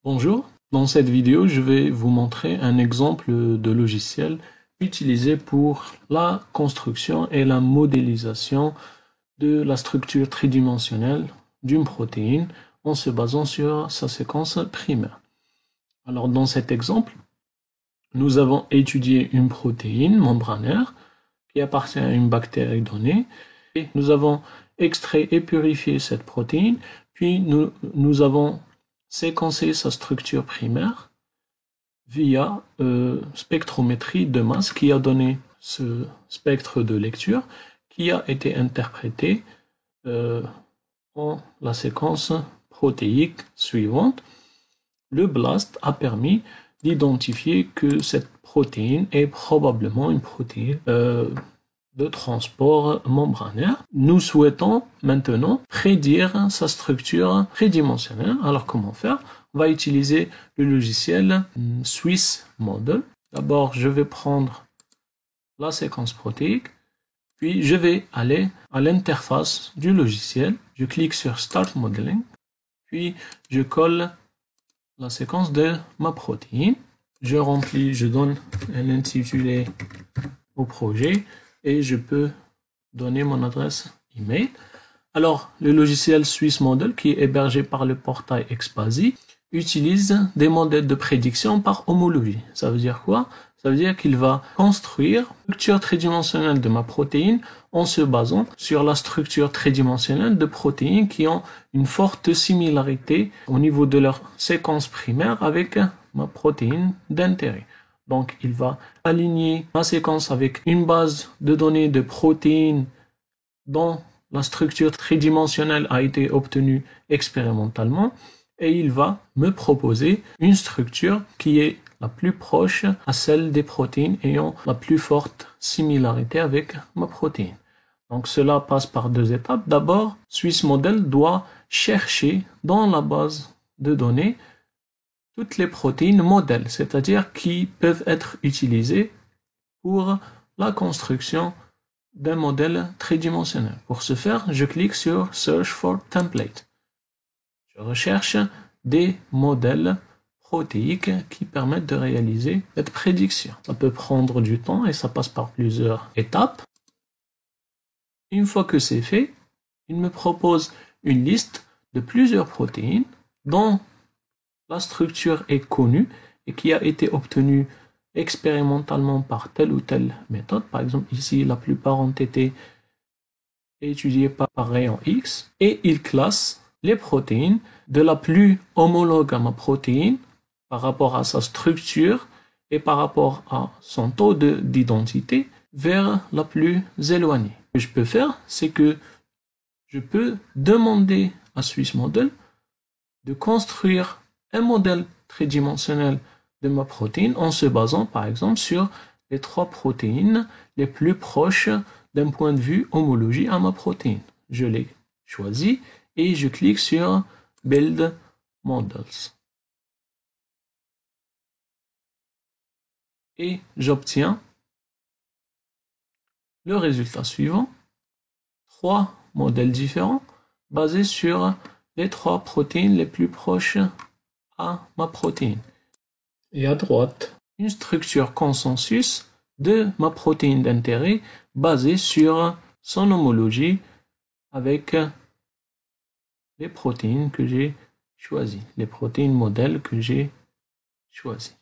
Bonjour, dans cette vidéo, je vais vous montrer un exemple de logiciel utilisé pour la construction et la modélisation de la structure tridimensionnelle d'une protéine en se basant sur sa séquence primaire. Alors dans cet exemple, nous avons étudié une protéine membranaire qui appartient à une bactérie donnée et nous avons extrait et purifié cette protéine, puis nous avons séquencé sa structure primaire via spectrométrie de masse qui a donné ce spectre de lecture qui a été interprété en la séquence protéique suivante. Le BLAST a permis d'identifier que cette protéine est probablement une protéine de transport membranaire. Nous souhaitons maintenant prédire sa structure tridimensionnelle. Alors comment faire? On va utiliser le logiciel Swiss Model. D'abord, je vais prendre la séquence protéique, puis je vais aller à l'interface du logiciel. Je clique sur Start Modeling, puis je colle la séquence de ma protéine. Je remplis, je donne un intitulé au projet et je peux donner mon adresse email. Alors, le logiciel Swiss Model, qui est hébergé par le portail Expasy, utilise des modèles de prédiction par homologie. Ça veut dire quoi? Ça veut dire qu'il va construire la structure tridimensionnelle de ma protéine en se basant sur la structure tridimensionnelle de protéines qui ont une forte similarité au niveau de leur séquence primaire avec ma protéine d'intérêt. Donc, il va aligner ma séquence avec une base de données de protéines dont la structure tridimensionnelle a été obtenue expérimentalement et il va me proposer une structure qui est la plus proche à celle des protéines ayant la plus forte similarité avec ma protéine. Donc cela passe par deux étapes. D'abord, Swiss Model doit chercher dans la base de données toutes les protéines modèles, c'est-à-dire qui peuvent être utilisées pour la construction d'un modèle tridimensionnel. Pour ce faire, je clique sur Search for Template. Je recherche des modèles protéiques qui permettent de réaliser cette prédiction. Ça peut prendre du temps et ça passe par plusieurs étapes. Une fois que c'est fait, il me propose une liste de plusieurs protéines dont la structure est connue et qui a été obtenue expérimentalement par telle ou telle méthode. Par exemple, ici, la plupart ont été étudiées par rayon X et il classe les protéines de la plus homologue à ma protéine par rapport à sa structure et par rapport à son taux d'identité vers la plus éloignée. Ce que je peux faire, c'est que je peux demander à Swiss Model de construire un modèle tridimensionnel de ma protéine en se basant par exemple sur les trois protéines les plus proches d'un point de vue homologie à ma protéine. Je les choisis et je clique sur Build Models. Et j'obtiens le résultat suivant. Trois modèles différents basés sur les trois protéines les plus proches à ma protéine. Et à droite, une structure consensus de ma protéine d'intérêt basée sur son homologie avec les protéines que j'ai choisies, les protéines modèles que j'ai choisies.